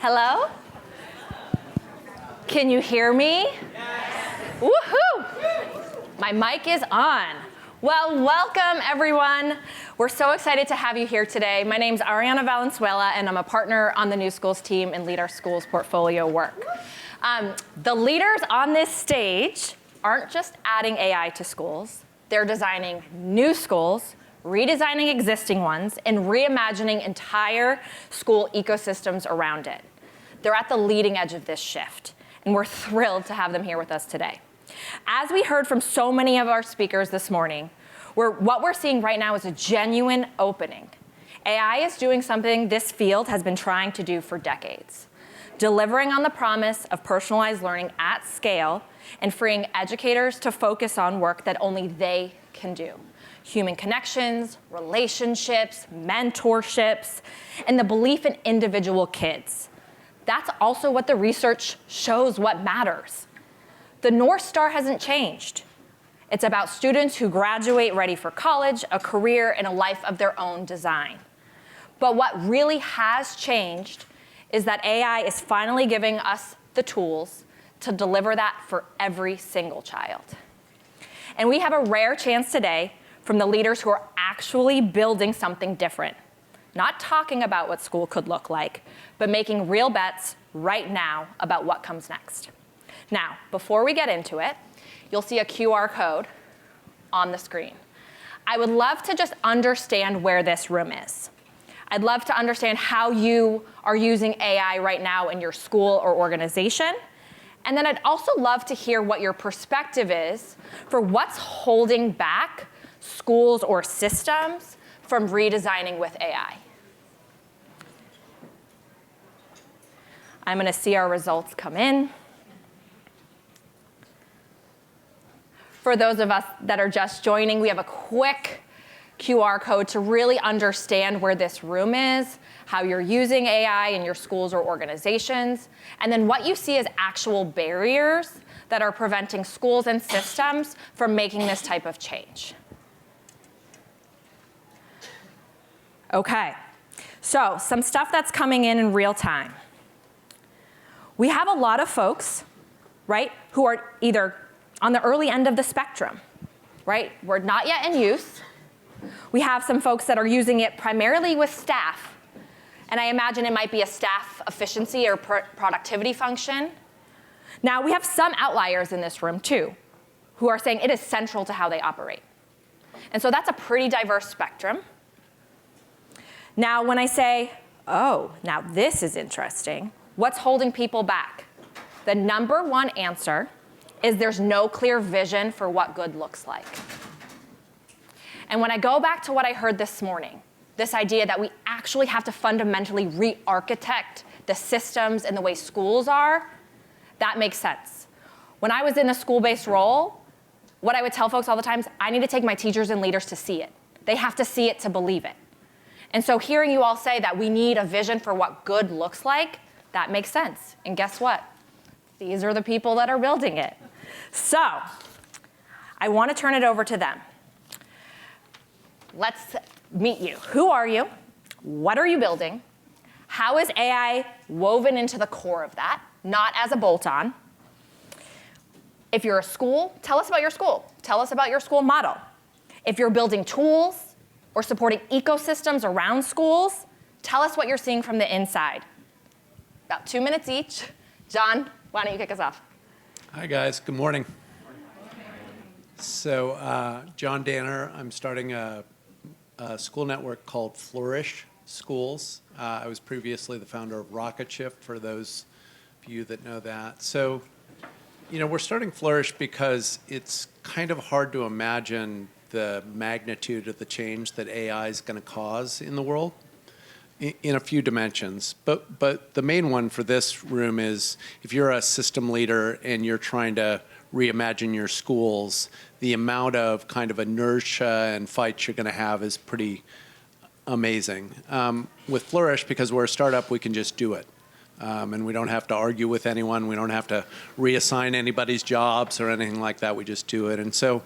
Hello? Can you hear me? Yes. Woohoo! My mic is on. Well, welcome everyone. We're so excited to have you here today. My name's Ariana Valenzuela, and I'm a partner on the NewSchools team and lead our schools portfolio work. The leaders on this stage aren't just adding AI to schools. They're designing new schools, redesigning existing ones, and reimagining entire school ecosystems around it. They're at the leading edge of this shift, and we're thrilled to have them here with us today. As we heard from so many of our speakers this morning, what we're seeing right now is a genuine opening. AI is doing something this field has been trying to do for decades, delivering on the promise of personalized learning at scale and freeing educators to focus on work that only they can do. Human connections, relationships, mentorships, and the belief in individual kids. That's also what the research shows what matters. The North Star hasn't changed. It's about students who graduate ready for college, a career, and a life of their own design. But what really has changed is that AI is finally giving us the tools to deliver that for every single child. And we have a rare chance today from the leaders who are actually building something different. Not talking about what school could look like, but making real bets right now about what comes next. Now, before we get into it, you'll see a QR code on the screen. I would love to just understand where this room is. I'd love to understand how you are using AI right now in your school or organization. And then I'd also love to hear what your perspective is for what's holding back schools or systems from redesigning with AI. I'm going to see our results come in. For those of us that are just joining, we have a quick QR code to really understand where this room is, how you're using AI in your schools or organizations, and then what you see as actual barriers that are preventing schools and systems from making this type of change. Okay, so some stuff that's coming in real time. We have a lot of folks, right, who are either on the early end of the spectrum, right? We're not yet in use. We have some folks that are using it primarily with staff, and I imagine it might be a staff efficiency or productivity function. Now, we have some outliers in this room too, who are saying it is central to how they operate. And so that's a pretty diverse spectrum. Now, when I say, oh, now this is interesting, what's holding people back? The number one answer is there's no clear vision for what good looks like. And when I go back to what I heard this morning, this idea that we actually have to fundamentally re-architect the systems and the way schools are, that makes sense. When I was in a school-based role, what I would tell folks all the time is I need to take my teachers and leaders to see it. They have to see it to believe it. And so hearing you all say that we need a vision for what good looks like, that makes sense. And guess what? These are the people that are building it. So I want to turn it over to them. Let's meet you. Who are you? What are you building? How is AI woven into the core of that, not as a bolt-on? If you're a school, tell us about your school. Tell us about your school model. If you're building tools or supporting ecosystems around schools, tell us what you're seeing from the inside. About 2 minutes each. John, why don't you kick us off? Hi, guys. Good morning. So, John Danner. I'm starting a school network called Flourish Schools. I was previously the founder of Rocket Shift, for those of you that know that. So, we're starting Flourish because it's kind of hard to imagine the magnitude of the change that AI is going to cause in the world in a few dimensions. But the main one for this room is if you're a system leader and you're trying to reimagine your schools, the amount of kind of inertia and fights you're going to have is pretty amazing. With Flourish, because we're a startup, we can just do it. And we don't have to argue with anyone. We don't have to reassign anybody's jobs or anything like that. We just do it. And so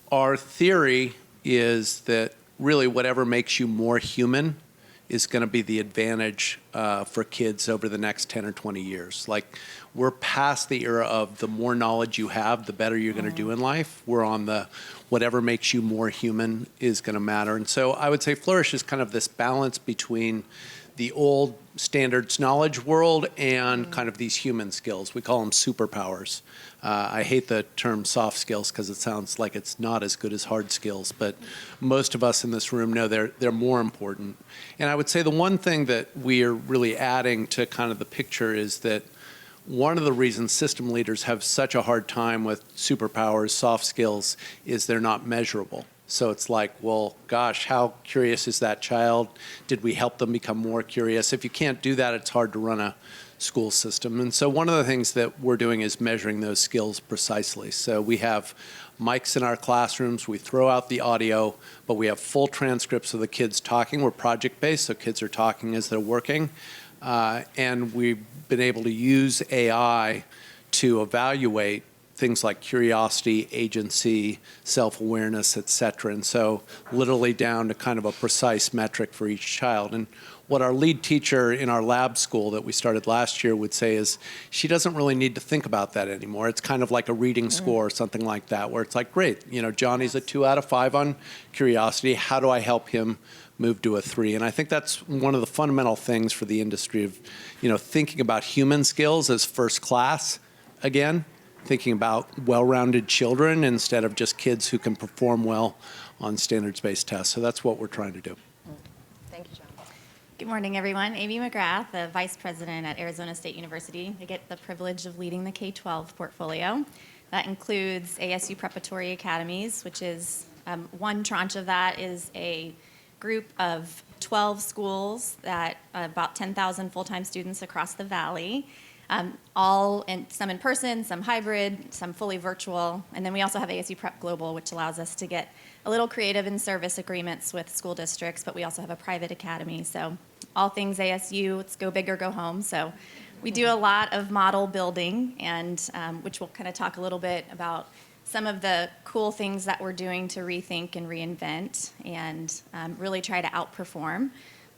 our theory is that really whatever makes you more human is going to be the advantage for kids over the next 10 or 20 years. Like, we're past the era of the more knowledge you have, the better you're going to do in life. We're on the whatever makes you more human is going to matter. And so I would say Flourish is kind of this balance between the old standards knowledge world and kind of these human skills. We call them superpowers. I hate the term soft skills because it sounds like it's not as good as hard skills, but most of us in this room know they're more important. And I would say the one thing that we are really adding to kind of the picture is that one of the reasons system leaders have such a hard time with superpowers, soft skills, is they're not measurable. So it's like, well, gosh, how curious is that child? Did we help them become more curious? If you can't do that, it's hard to run a school system. And so one of the things that we're doing is measuring those skills precisely. So we have mics in our classrooms. We throw out the audio, but we have full transcripts of the kids talking. We're project-based, so kids are talking as they're working. And we've been able to use AI to evaluate things like curiosity, agency, self-awareness, et cetera. And so literally down to kind of a precise metric for each child. And what our lead teacher in our lab school that we started last year would say is she doesn't really need to think about that anymore. It's kind of like a reading score or something like that, where it's like, great, Johnny's a 2 out of 5 on curiosity. How do I help him move to a 3? And I think that's one of the fundamental things for the industry of, thinking about human skills as first class again, thinking about well-rounded children instead of just kids who can perform well on standards-based tests. So that's what we're trying to do. Thank you, John. Good morning, everyone. Amy McGrath, the Vice President at Arizona State University. I get the privilege of leading the K-12 portfolio. That includes ASU Preparatory Academies, which is one tranche of that is a group of 12 schools that about 10,000 full-time students across the valley. Some in person, some hybrid, some fully virtual. And then we also have ASU Prep Global, which allows us to get a little creative in service agreements with school districts, but we also have a private academy. So all things ASU, it's go big or go home. So we do a lot of model building, and which we'll kind of talk a little bit about some of the cool things that we're doing to rethink and reinvent and really try to outperform.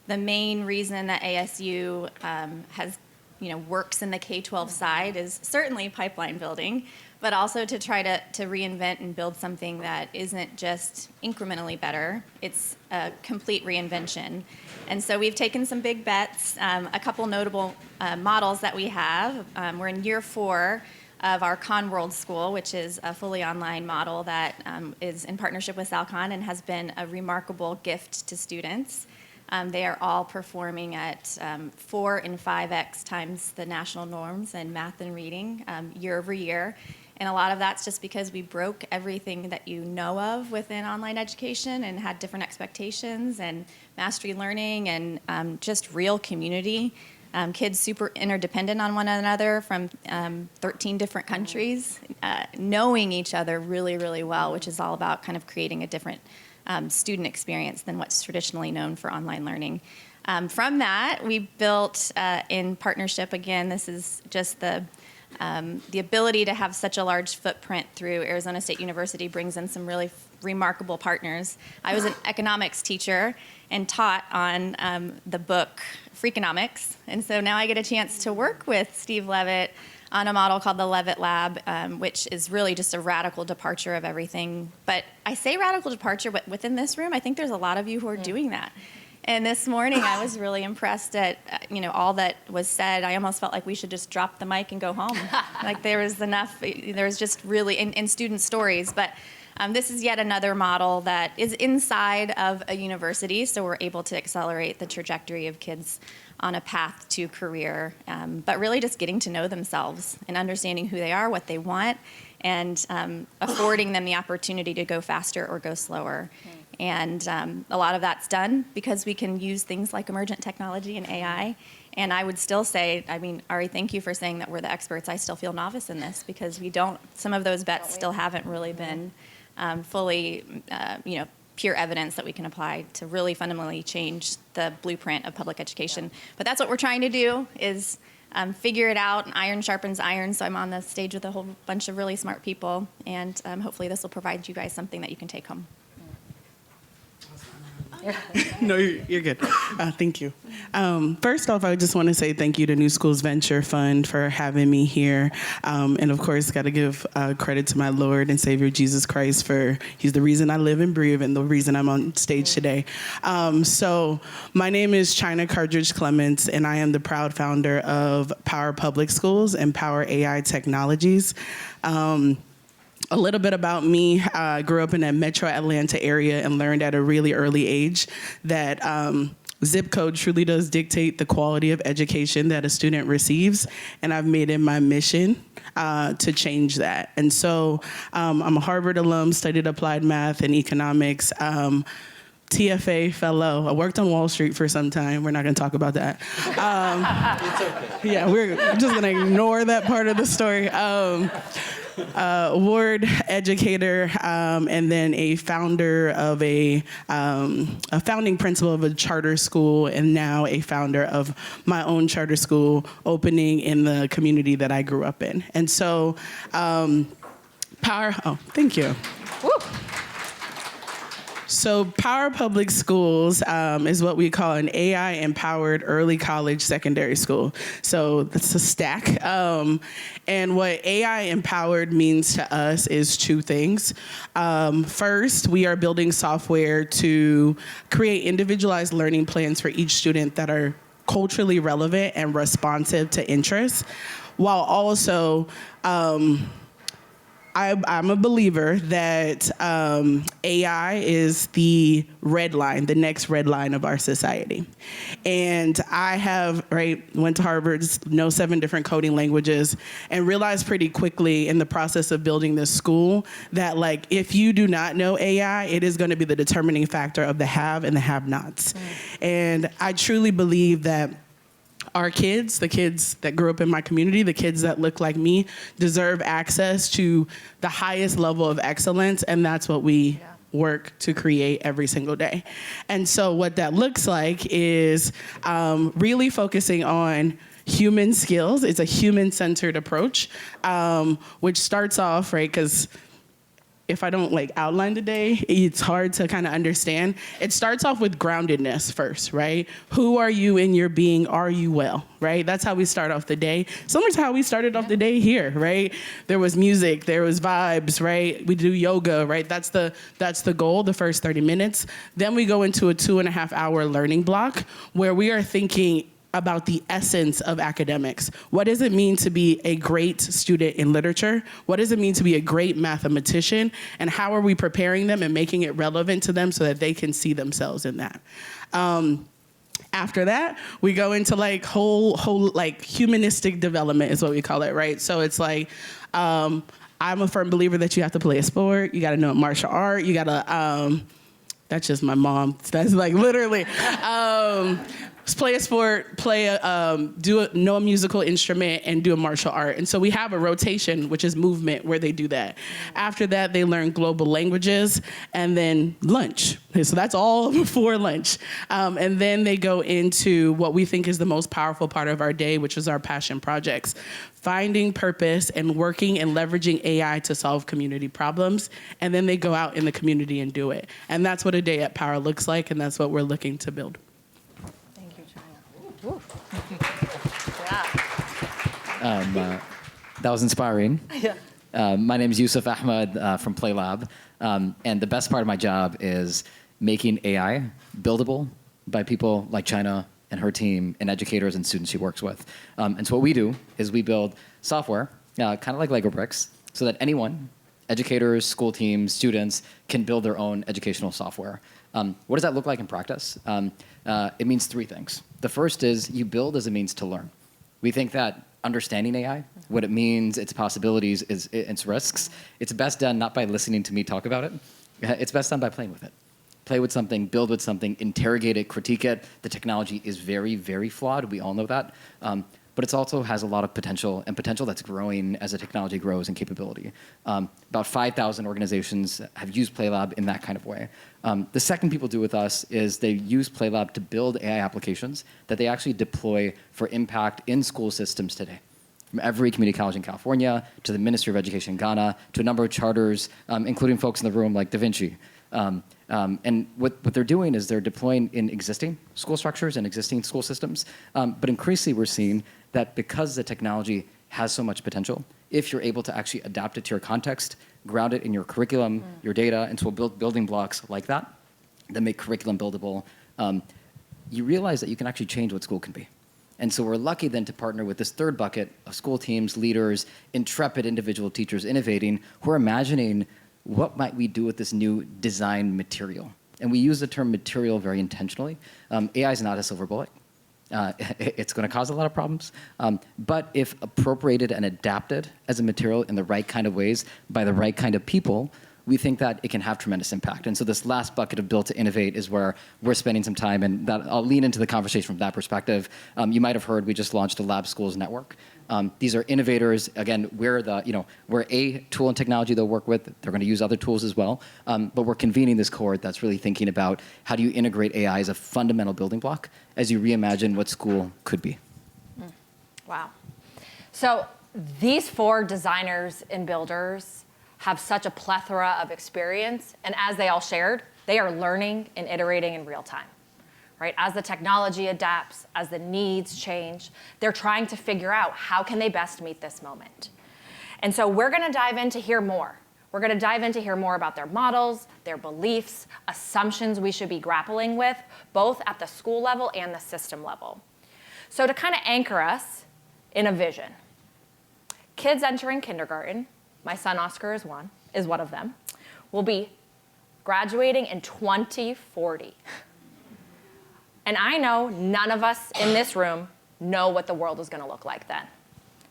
The main reason that ASU has works in the K-12 side is certainly pipeline building, but also to try to reinvent and build something that isn't just incrementally better. It's a complete reinvention. And so we've taken some big bets. A couple notable models that we have. We're in year 4 of our Conworld School, which is a fully online model that is in partnership with Salcon and has been a remarkable gift to students. They are all performing at 4 and 5x times the national norms in math and reading year over year. And a lot of that's just because we broke everything that you know of within online education and had different expectations and mastery learning and just real community. Kids super interdependent on one another from 13 different countries, knowing each other really, really well, which is all about kind of creating a different student experience than what's traditionally known for online learning. From that, we built in partnership, again, this is just the ability to have such a large footprint through Arizona State University brings in some really remarkable partners. I was an economics teacher and taught on the book Freakonomics, and so now I get a chance to work with Steve Levitt on a model called the Levitt Lab, which is really just a radical departure of everything. But I say radical departure, but within this room, I think there's a lot of you who are doing that. And this morning, I was really impressed at all that was said. I almost felt like we should just drop the mic and go home. Like there was enough. There was just really in student stories, but. This is yet another model that is inside of a university, so we're able to accelerate the trajectory of kids on a path to career, but really just getting to know themselves and understanding who they are, what they want, and affording them the opportunity to go faster or go slower. And a lot of that's done because we can use things like emergent technology and AI. And I would still say, Ari, thank you for saying that we're the experts. I still feel novice in this because some of those bets still haven't really been fully, pure evidence that we can apply to really fundamentally change the blueprint of public education. But that's what we're trying to do is figure it out. Iron sharpens iron. So I'm on the stage with a whole bunch of really smart people. And hopefully this will provide you guys something that you can take home. No, you're good. Thank you. First off, I just want to say thank you to New Schools Venture Fund for having me here. And of course, got to give credit to my Lord and Savior Jesus Christ for he's the reason I live and breathe and the reason I'm on stage today. So my name is China Cardriche Clements, and I am the proud founder of Power Public Schools and Power AI Technologies. A little bit about me. I grew up in the metro Atlanta area and learned at a really early age that zip code truly does dictate the quality of education that a student receives. And I've made it my mission to change that. And so I'm a Harvard alum, studied applied math and economics. TFA fellow. I worked on Wall Street for some time. We're not going to talk about that. It's okay. Yeah, we're just going to ignore that part of the story. Award educator, and then a founder of a founding principal of a charter school, and now a founder of my own charter school opening in the community that I grew up in. And so, thank you. Woo. So Power Public Schools is what we call an AI-empowered early college secondary school. So that's a stack. And what AI-empowered means to us is two things. First, we are building software to create individualized learning plans for each student that are culturally relevant and responsive to interests, while also I'm a believer that AI is the red line, the next red line of our society. And I have, went to Harvard, know 7 different coding languages, and realized pretty quickly in the process of building this school that, like, if you do not know AI, it is going to be the determining factor of the have and the have-nots. And I truly believe that our kids, the kids that grew up in my community, the kids that look like me, deserve access to the highest level of excellence, and that's what we work to create every single day. And so what that looks like is really focusing on human skills. It's a human-centered approach, which starts off, because if I don't outline today, it's hard to kind of understand. It starts off with groundedness first, right? Who are you in your being? Are you well, right? That's how we start off the day. Similar to how we started off the day here, right? There was music, there was vibes, right? We do yoga, right? That's the goal, the first 30 minutes. Then we go into a 2.5-hour learning block where we are thinking about the essence of academics. What does it mean to be a great student in literature? What does it mean to be a great mathematician? And how are we preparing them and making it relevant to them so that they can see themselves in that? After that, we go into whole humanistic development is what we call it, right? So it's I'm a firm believer that you have to play a sport, you gotta know a martial art, you gotta, that's just my mom. That's literally, play a sport, know a musical instrument, and do a martial art. And so we have a rotation, which is movement, where they do that. After that, they learn global languages, and then lunch. So that's all before lunch. And then they go into what we think is the most powerful part of our day, which is our passion projects. Finding purpose and working and leveraging AI to solve community problems. And then they go out in the community and do it. And that's what a day at Power looks like, and that's what we're looking to build. Woo. That was inspiring. Yeah. My name is Yusuf Ahmad from PlayLab, and the best part of my job is making AI buildable by people like China and her team and educators and students she works with. And so what we do is we build software, kind of like Lego bricks, so that anyone, educators, school teams, students, can build their own educational software. What does that look like in practice? It means 3 things. The first is you build as a means to learn. We think that understanding AI, what it means, its possibilities, its risks, it's best done not by listening to me talk about it. It's best done by playing with it. Play with something, build with something, interrogate it, critique it. The technology is very, very flawed. We all know that. But it also has a lot of potential, and potential that's growing as the technology grows in capability. About 5,000 organizations have used PlayLab in that kind of way. The second people do with us is they use PlayLab to build AI applications that they actually deploy for impact in school systems today. From every community college in California to the Ministry of Education in Ghana to a number of charters, including folks in the room like Da Vinci. And what they're doing is they're deploying in existing school structures and existing school systems. But increasingly, we're seeing that because the technology has so much potential, if you're able to actually adapt it to your context, ground it in your curriculum, your data, and so build building blocks like that make curriculum buildable, you realize that you can actually change what school can be. And so we're lucky then to partner with this third bucket of school teams, leaders, intrepid individual teachers innovating, who are imagining what might we do with this new design material. And we use the term material very intentionally. AI is not a silver bullet. It's going to cause a lot of problems. But if appropriated and adapted as a material in the right kind of ways by the right kind of people, we think that it can have tremendous impact. And so this last bucket of build to innovate is where we're spending some time, and that I'll lean into the conversation from that perspective. You might have heard we just launched a Lab Schools network. These are innovators. Again, we're a tool and technology they'll work with. They're going to use other tools as well. But we're convening this cohort that's really thinking about how do you integrate AI as a fundamental building block as you reimagine what school could be. Wow. So these 4 designers and builders have such a plethora of experience, and as they all shared, they are learning and iterating in real time, right? As the technology adapts, as the needs change, they're trying to figure out how can they best meet this moment. And so we're gonna dive in to hear more. We're gonna dive in to hear more about their models, their beliefs, assumptions we should be grappling with, both at the school level and the system level. So to kind of anchor us in a vision, kids entering kindergarten, my son Oscar is one of them, will be graduating in 2040. And I know none of us in this room know what the world is going to look like then.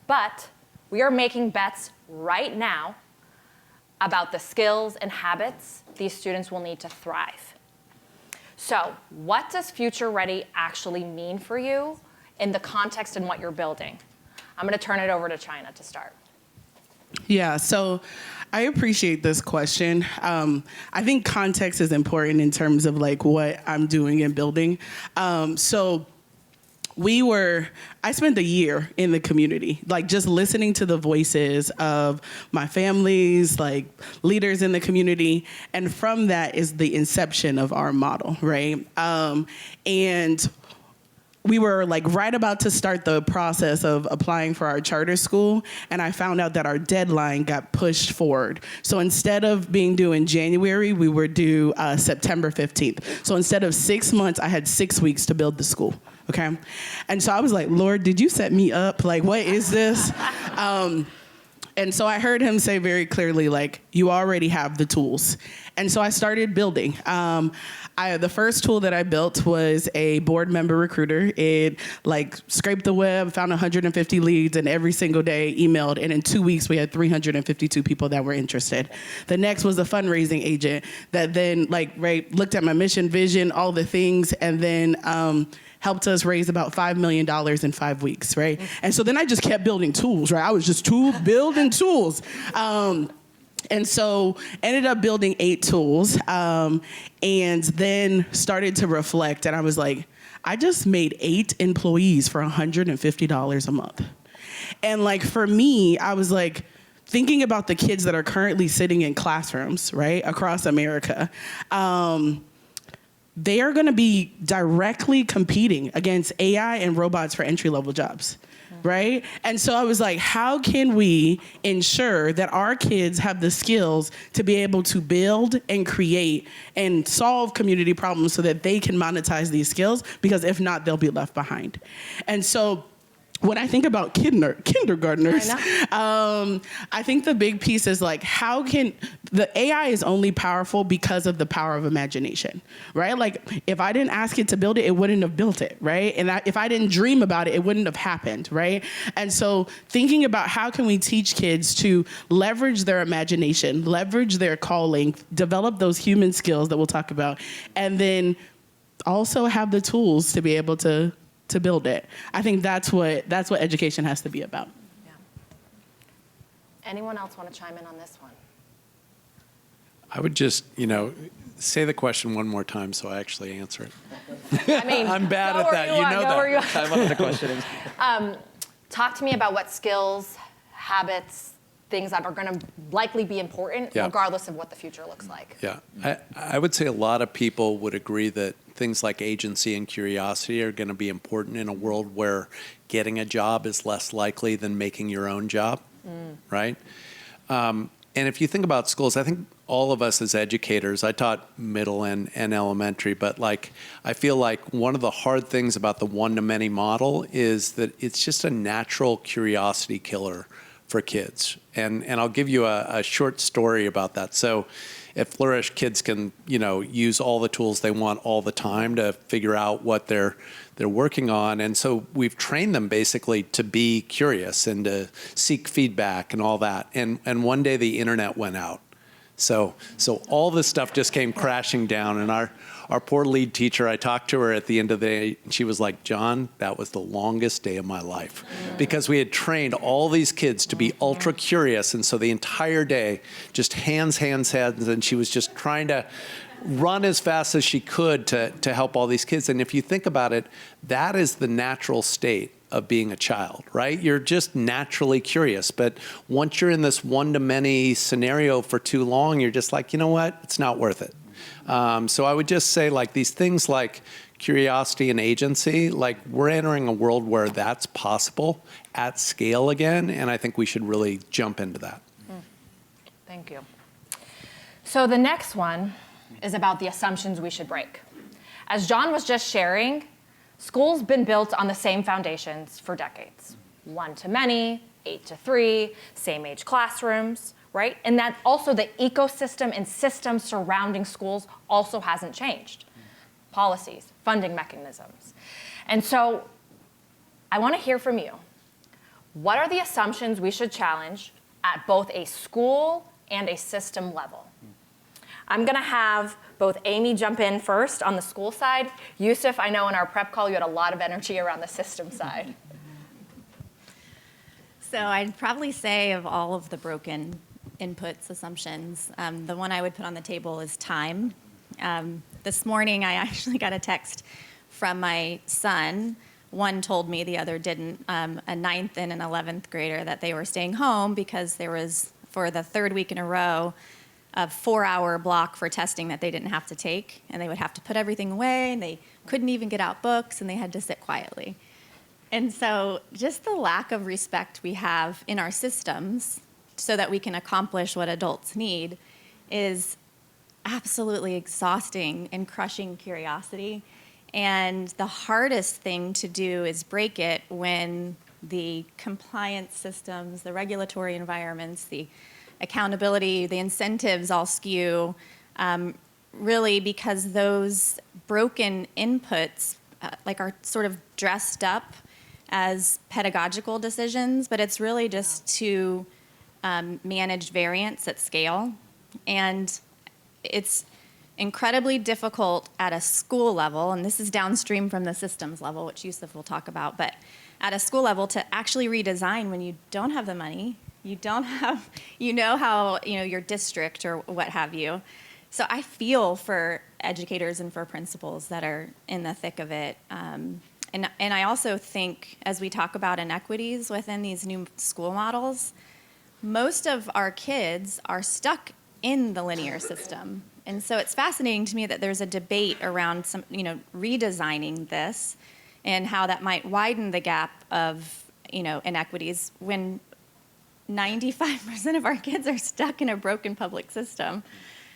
But we are making bets right now about the skills and habits these students will need to thrive. So what does future ready actually mean for you in the context in what you're building? I'm going to turn it over to China to start. Yeah, so I appreciate this question. I think context is important in terms of like what I'm doing and building. So I spent a year in the community, like just listening to the voices of my families, like leaders in the community. And from that is the inception of our model, right? And we were like right about to start the process of applying for our charter school, and I found out that our deadline got pushed forward. So instead of being due in January, we were due September 15th. So instead of 6 months, I had 6 weeks to build the school, okay? And so I was like, Lord, did you set me up? Like, what is this? And so I heard him say very clearly, like, you already have the tools. And so I started building. The first tool that I built was a board member recruiter. It like scraped the web, found 150 leads, and every single day emailed. And in 2 weeks, we had 352 people that were interested. The next was a fundraising agent that then looked at my mission, vision, all the things, and then helped us raise about $5 million in 5 weeks, right? And so then I just kept building tools, right? I was just building tools. And so ended up building 8 tools and then started to reflect. And I was like, I just made 8 employees for $150 a month. And like for me, I was like thinking about the kids that are currently sitting in classrooms, right, across America. They are going to be directly competing against AI and robots for entry-level jobs, right? And so I was like, how can we ensure that our kids have the skills to be able to build and create and solve community problems so that they can monetize these skills? Because if not, they'll be left behind. And so when I think about kindergartners, I think the big piece is like, how can the AI is only powerful because of the power of imagination, right? Like if I didn't ask it to build it, it wouldn't have built it, right? And if I didn't dream about it, it wouldn't have happened, right? And so thinking about how can we teach kids to leverage their imagination, leverage their calling, develop those human skills that we'll talk about, and then also have the tools to be able to build it. I think that's what education has to be about. Yeah. Anyone else want to chime in on this one? I would just, say the question one more time so I actually answer it. I mean, I'm bad at that. You know that. I love the question. Talk to me about what skills, habits, things that are going to likely be important, Yeah. regardless of what the future looks like. Yeah, I would say a lot of people would agree that things like agency and curiosity are going to be important in a world where getting a job is less likely than making your own job, right? And if you think about schools, I think all of us as educators, I taught middle and elementary, but like I feel like one of the hard things about the one-to-many model is that it's just a natural curiosity killer for kids. And I'll give you a short story about that. So at Flourish, kids can, use all the tools they want all the time to figure out what they're working on. And so we've trained them basically to be curious and to seek feedback and all that. And one day the internet went out. So all this stuff just came crashing down. And our poor lead teacher, I talked to her at the end of the day, and she was like, John, that was the longest day of my life. Because we had trained all these kids to be ultra curious. And so the entire day, just hands, and she was just trying to run as fast as she could to help all these kids. And if you think about it, that is the natural state of being a child, right? You're just naturally curious. But once you're in this one-to-many scenario for too long, you're just like, you know what? It's not worth it. So I would just say like these things like curiosity and agency, like we're entering a world where that's possible at scale again. And I think we should really jump into that. Thank you. So the next one is about the assumptions we should break. As John was just sharing, school's been built on the same foundations for decades. 1-to-many, 8-to-3, same age classrooms, right? And that also the ecosystem and system surrounding schools also hasn't changed. Policies, funding mechanisms. And so I want to hear from you. What are the assumptions we should challenge at both a school and a system level? I'm going to have both Amy jump in first on the school side. Yusuf, I know in our prep call you had a lot of energy around the system side. So I'd probably say of all of the broken inputs, assumptions, the one I would put on the table is time. This morning I actually got a text from my son. One told me, the other didn't, a 9th and an 11th grader, that they were staying home because there was, for the third week in a row, a 4-hour block for testing that they didn't have to take, and they would have to put everything away, and they couldn't even get out books, and they had to sit quietly. And so just the lack of respect we have in our systems so that we can accomplish what adults need is absolutely exhausting and crushing curiosity. And the hardest thing to do is break it when the compliance systems, the regulatory environments, the accountability, the incentives all skew, really because those broken inputs are sort of dressed up as pedagogical decisions, but it's really just to manage variance at scale. And it's incredibly difficult at a school level, and this is downstream from the systems level, which Yusuf will talk about, but at a school level to actually redesign when you don't have the money, you don't have, how, your district or what have you. So I feel for educators and for principals that are in the thick of it. And I also think, as we talk about inequities within these new school models, most of our kids are stuck in the linear system. And so it's fascinating to me that there's a debate around some, redesigning this and how that might widen the gap of, inequities when 95% of our kids are stuck in a broken public system.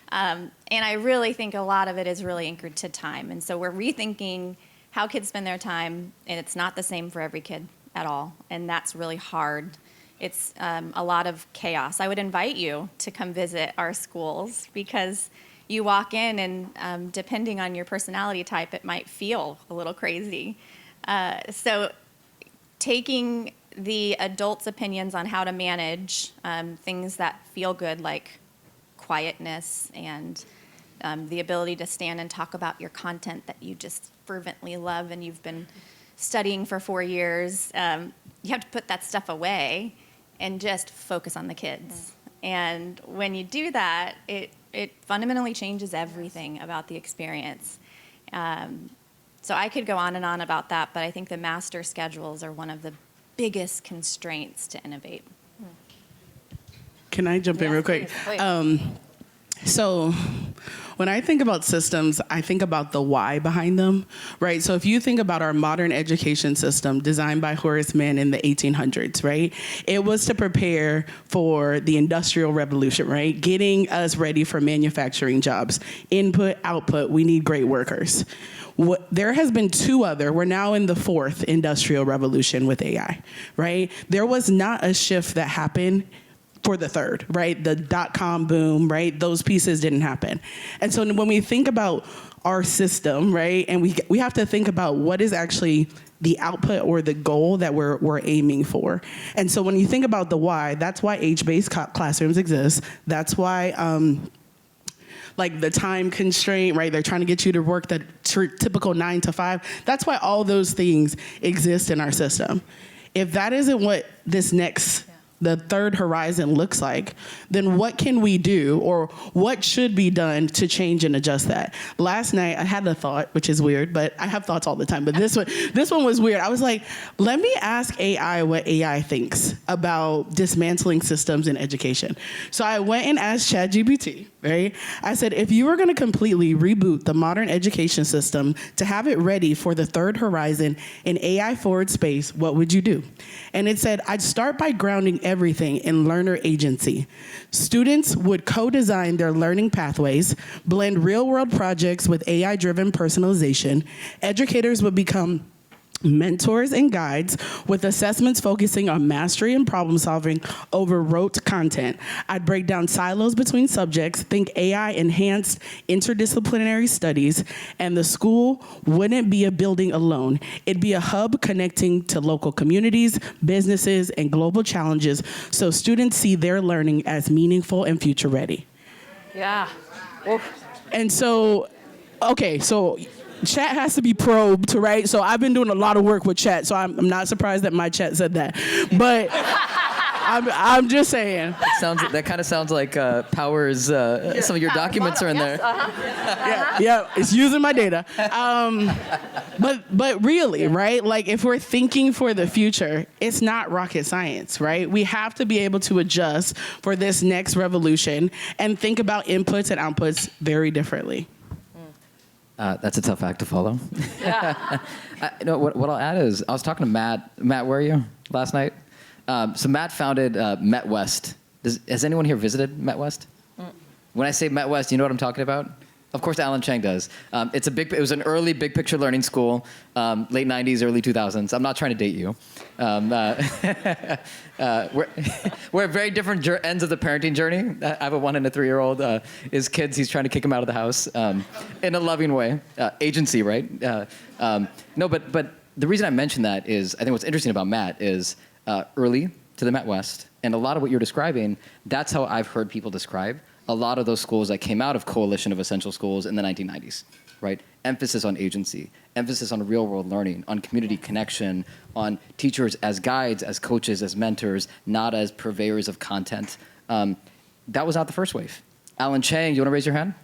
And I really think a lot of it is really anchored to time. And so we're rethinking how kids spend their time, and it's not the same for every kid at all. And that's really hard. It's a lot of chaos. I would invite you to come visit our schools because you walk in and depending on your personality type, it might feel a little crazy. So taking the adults' opinions on how to manage things that feel good, like quietness and the ability to stand and talk about your content that you just fervently love and you've been studying for 4 years, you have to put that stuff away and just focus on the kids. And when you do that, it fundamentally changes everything about the experience. So I could go on and on about that, but I think the master schedules are one of the biggest constraints to innovate. Can I jump in real quick? Please. So when I think about systems, I think about the why behind them, right? So if you think about our modern education system designed by Horace Mann in the 1800s, right? It was to prepare for the Industrial Revolution, right? Getting us ready for manufacturing jobs. Input, output, we need great workers. There has been we're now in the fourth Industrial Revolution with AI, right? There was not a shift that happened for the third, right? The dot-com boom, right? Those pieces didn't happen. And so when we think about our system, right, and we have to think about what is actually the output or the goal that we're aiming for. And so when you think about the why, that's why age-based classrooms exist. That's why like the time constraint, right? They're trying to get you to work the typical 9 to 5. That's why all those things exist in our system. If that isn't what the third horizon looks like, then what can we do or what should be done to change and adjust that? Last night I had a thought, which is weird, but I have thoughts all the time, but this one was weird. I was like, let me ask AI what AI thinks about dismantling systems in education. So I went and asked ChatGPT, right? I said, if you were gonna completely reboot the modern education system to have it ready for the third horizon in AI forward space, what would you do? And it said, I'd start by grounding everything in learner agency. Students would co-design their learning pathways, blend real-world projects with AI-driven personalization. Educators would become mentors and guides with assessments focusing on mastery and problem solving over rote content. I'd break down silos between subjects, think AI enhanced interdisciplinary studies, and the school wouldn't be a building alone. It'd be a hub connecting to local communities, businesses, and global challenges so students see their learning as meaningful and future ready. Yeah. Oof. And so, okay, so chat has to be probed, right? So I've been doing a lot of work with chat, so I'm not surprised that my chat said that. But I'm just saying. That kind of sounds like Powers. Some of your documents are in there. Yeah, it's using my data. But really, right? Like if we're thinking for the future, it's not rocket science, right? We have to be able to adjust for this next revolution and think about inputs and outputs very differently. That's a tough act to follow. Yeah. What I'll add is, I was talking to Matt. Matt, where are you last night? So Matt founded Met West. Has anyone here visited Met West? When I say Met West, you know what I'm talking about? Of course, Alan Chang does. It was an early big picture learning school, late 90s, early 2000s. I'm not trying to date you. We're at very different ends of the parenting journey. I have a 1 and a 3-year-old. His kids, he's trying to kick him out of the house in a loving way. Agency, right? No, but the reason I mention that is, I think what's interesting about Matt is early to the Met West, and a lot of what you're describing, that's how I've heard people describe a lot of those schools that came out of Coalition of Essential Schools in the 1990s, right? Emphasis on agency, emphasis on real-world learning, on community connection, on teachers as guides, as coaches, as mentors, not as purveyors of content. That was not the first wave. Alan Chang, you want to raise your hand?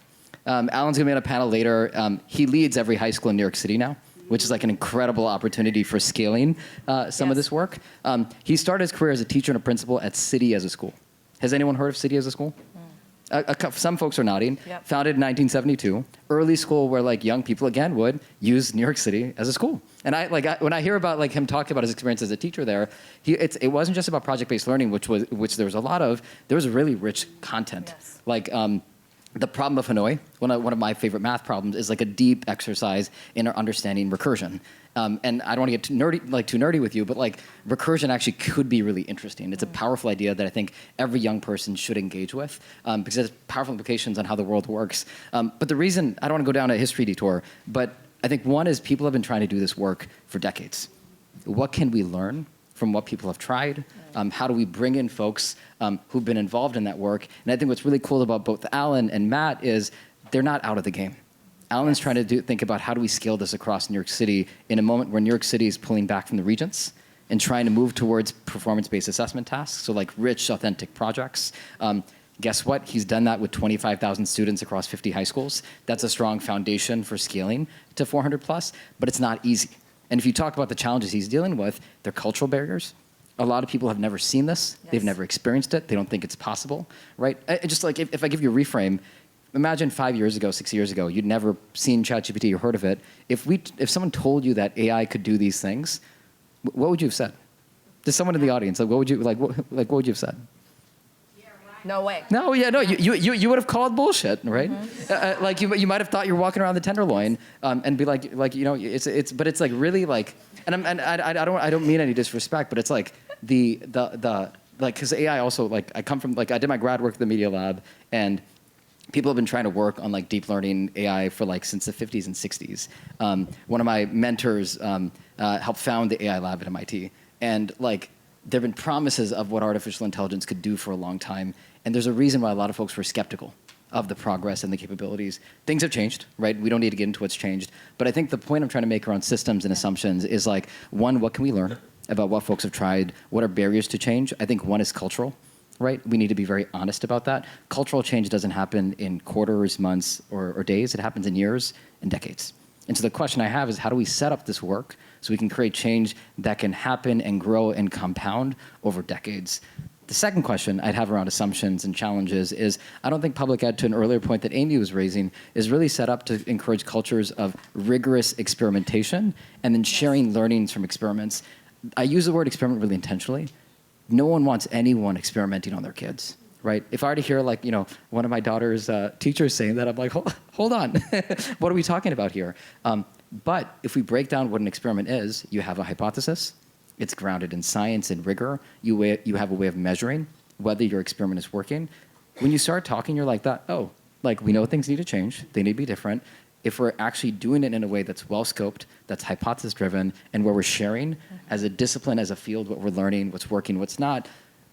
Alan's going to be on a panel later. He leads every high school in New York City now, which is like an incredible opportunity for scaling some of this work. He started his career as a teacher and a principal at City as a school. Has anyone heard of City as a school? Some folks are nodding. Yep. Founded in 1972. Early school where like young people again would use New York City as a school. And when I hear about like him talking about his experience as a teacher there, it wasn't just about project-based learning, which there was a lot of. There was really rich content. Yes. Like the problem of Hanoi, one of my favorite math problems, is like a deep exercise in our understanding recursion. And I don't want to get too nerdy with you, but like recursion actually could be really interesting. It's a powerful idea that I think every young person should engage with because it has powerful implications on how the world works. But the reason, I don't want to go down a history detour, but I think one is people have been trying to do this work for decades. What can we learn from what people have tried? How do we bring in folks who've been involved in that work? And I think what's really cool about both Alan and Matt is they're not out of the game. Alan's trying to think about how do we scale this across New York City in a moment where New York City is pulling back from the regents and trying to move towards performance-based assessment tasks, so like rich, authentic projects. Guess what? He's done that with 25,000 students across 50 high schools. That's a strong foundation for scaling to 400 plus, but it's not easy. And if you talk about the challenges he's dealing with, they're cultural barriers, A lot of people have never seen this. Yes. They've never experienced it. They don't think it's possible, right? Just like if I give you a reframe, imagine 5 years ago, 6 years ago, you'd never seen ChatGPT or heard of it. If someone told you that AI could do these things, what would you have said? There's someone in the audience. Like, what would you have said? No way. No, yeah, no. You would have called bullshit, right? Like you might have thought you're walking around the Tenderloin, and be like but it's like really like, I don't mean any disrespect, but it's like the like, because AI also, like, I come from, like, I did my grad work at the Media Lab, and people have been trying to work on like deep learning AI for like since the 50s and 60s. One of my mentors helped found the AI lab at MIT, and like there have been promises of what artificial intelligence could do for a long time, and there's a reason why a lot of folks were skeptical of the progress and the capabilities. Things have changed, right? We don't need to get into what's changed, but I think the point I'm trying to make around systems and assumptions is like, one, what can we learn about what folks have tried? What are barriers to change? I think one is cultural. Right? We need to be very honest about that. Cultural change doesn't happen in quarters, months, or days. It happens in years and decades. And so the question I have is, how do we set up this work so we can create change that can happen and grow and compound over decades? The second question I'd have around assumptions and challenges is, I don't think public ed, to an earlier point that Amy was raising, is really set up to encourage cultures of rigorous experimentation and then sharing learnings from experiments. I use the word experiment really intentionally. No one wants anyone experimenting on their kids, right? If I were to hear, like, one of my daughter's teachers saying that, I'm like, hold on, what are we talking about here? But if we break down what an experiment is, you have a hypothesis, it's grounded in science and rigor, you have a way of measuring whether your experiment is working. When you start talking, you're like that, oh, like, we know things need to change, they need to be different. If we're actually doing it in a way that's well-scoped, that's hypothesis-driven, and where we're sharing as a discipline, as a field, what we're learning, what's working, what's not,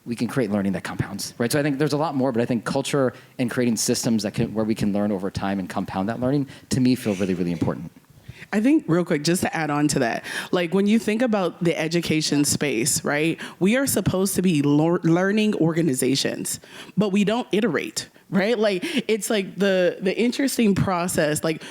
we can create learning that compounds, right? So I think there's a lot more, but I think culture and creating systems where we can learn over time and compound that learning, to me, feel really, really important. I think real quick, just to add on to that, like when you think about the education space, right, we are supposed to be learning organizations, but we don't iterate. Right? Like, it's like the interesting process. Like,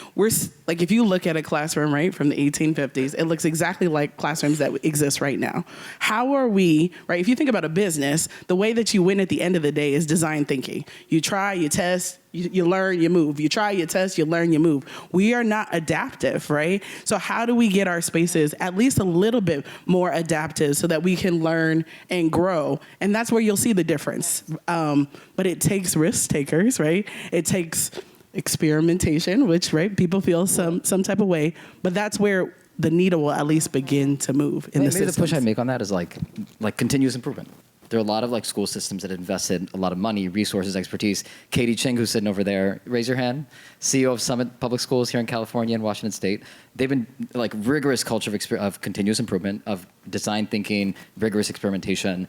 if you look at a classroom, right, from the 1850s, it looks exactly like classrooms that exist right now. How are we, right? If you think about a business, the way that you win at the end of the day is design thinking. You try, you test, you learn, you move. You try, you test, you learn, you move. We are not adaptive, right? So how do we get our spaces at least a little bit more adaptive so that we can learn and grow? And that's where you'll see the difference. But it takes risk takers, right? It takes experimentation, which, right, people feel some type of way. But that's where the needle will at least begin to move in the systems. Maybe the push I make on that is like continuous improvement. There are a lot of like school systems that invested a lot of money, resources, expertise. Katie Ching, who's sitting over there, raise your hand. CEO of Summit Public Schools here in California and Washington State. They've been like rigorous culture of continuous improvement, of design thinking, rigorous experimentation.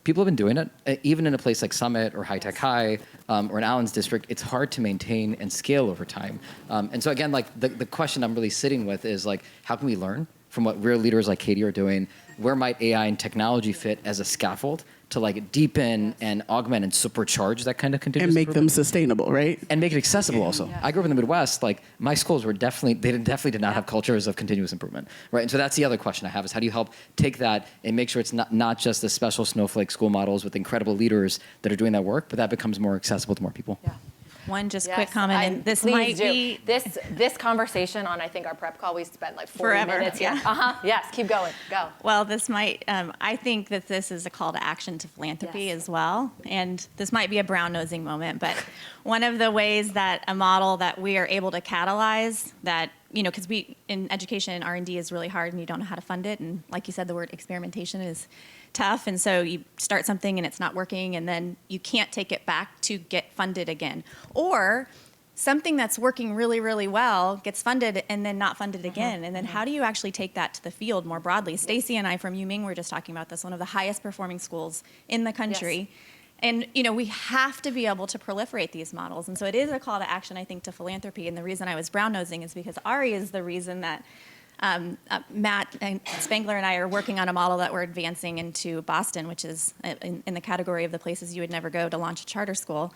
People have been doing it, even in a place like Summit or High Tech High or in Allen's district. It's hard to maintain and scale over time. And so again, like the question I'm really sitting with is like, how can we learn from what real leaders like Katie are doing? Where might AI and technology fit as a scaffold to like deepen and augment and supercharge that kind of continuous and make them improvement? sustainable, right? And make it accessible also. Yeah. I grew up in the Midwest. Like my schools were definitely did not have cultures of continuous improvement, right? And so that's the other question I have is how do you help take that and make sure it's not just the special snowflake school models with incredible leaders that are doing that work, but that becomes more accessible to more people. Yeah. One just quick comment, and this please might do. be this conversation on, I think, our prep call, we spent like 40 forever. minutes. Yeah. Yes, keep going. Go. Well, this might, I think that this is a call to action to philanthropy as well. And this might be a brown nosing moment, but one of the ways that a model that we are able to catalyze that, because we, in education, R&D is really hard and you don't know how to fund it. And like you said, the word experimentation is tough. And so you start something and it's not working and then you can't take it back to get funded again. Or something that's working really, really well gets funded and then not funded again. And then how do you actually take that to the field more broadly? Stacy and I from UMing were just talking about this, one of the highest performing schools in the country. Yes. And, we have to be able to proliferate these models. And so it is a call to action, I think, to philanthropy. And the reason I was brown-nosing is because Ari is the reason that Matt and Spangler and I are working on a model that we're advancing into Boston, which is in the category of the places you would never go to launch a charter school.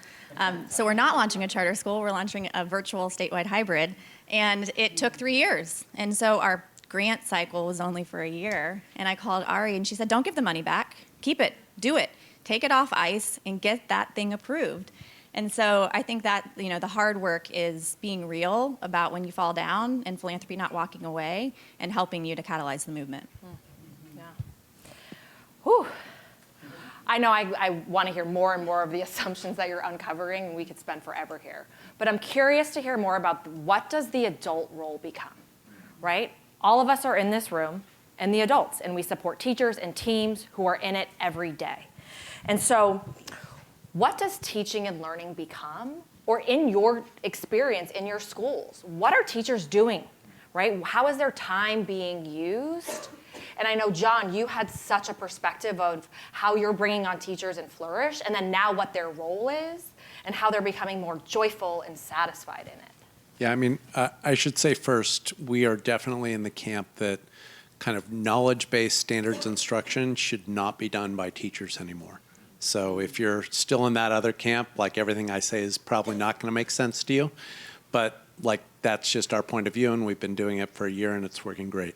So we're not launching a charter school. We're launching a virtual statewide hybrid. And it took 3 years. And so our grant cycle was only for a year. And I called Ari and she said, don't give the money back. Keep it. Do it. Take it off ice and get that thing approved. And so I think that, the hard work is being real about when you fall down and philanthropy not walking away and helping you to catalyze the movement. Yeah. Whew. I know I want to hear more and more of the assumptions that you're uncovering, and we could spend forever here. But I'm curious to hear more about what does the adult role become, right? All of us are in this room, and the adults, and we support teachers and teams who are in it every day. And so what does teaching and learning become? Or in your experience, in your schools, what are teachers doing, right? How is their time being used? And I know, John, you had such a perspective of how you're bringing on teachers in Flourish, and then now what their role is, and how they're becoming more joyful and satisfied in it. Yeah, I mean, I should say first, we are definitely in the camp that kind of knowledge-based standards instruction should not be done by teachers anymore. So if you're still in that other camp, like everything I say is probably not going to make sense to you. But like that's just our point of view, and we've been doing it for a year, and it's working great.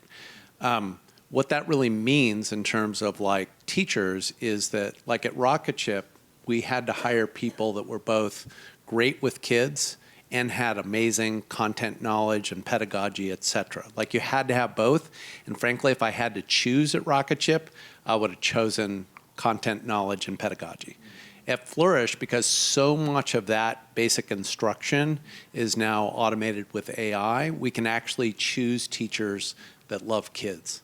What that really means in terms of like teachers is that like at Rocket Ship, we had to hire people that were both great with kids and had amazing content knowledge and pedagogy, et cetera. Like you had to have both. And frankly, if I had to choose at Rocket Ship, I would have chosen content knowledge and pedagogy. At Flourish, because so much of that basic instruction is now automated with AI, we can actually choose teachers that love kids.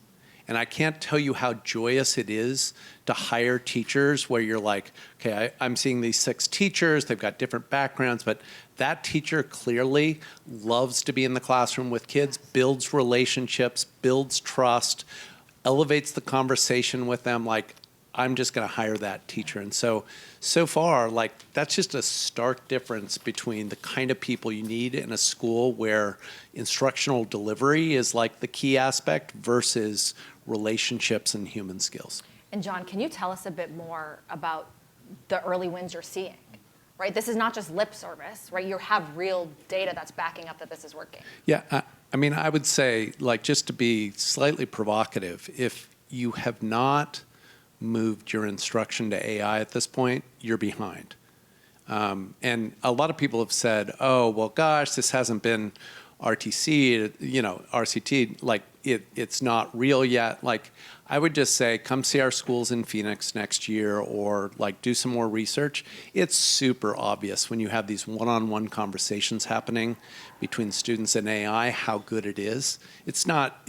And I can't tell you how joyous it is to hire teachers where you're like, okay, I'm seeing these 6 teachers, they've got different backgrounds, but that teacher clearly loves to be in the classroom with kids, builds relationships, builds trust, elevates the conversation with them. Like, I'm just going to hire that teacher. And so far, like, that's just a stark difference between the kind of people you need in a school where instructional delivery is like the key aspect versus relationships and human skills. And John, can you tell us a bit more about the early wins you're seeing? Right? This is not just lip service, right? You have real data that's backing up that this is working. Yeah, I mean, I would say, like, just to be slightly provocative, if you have not moved your instruction to AI at this point, you're behind. And a lot of people have said, oh, well, gosh, this hasn't been RTC, RCT, like it's not real yet. Like, I would just say, come see our schools in Phoenix next year or like do some more research. It's super obvious when you have these one-on-one conversations happening between students and AI, how good it is. It's not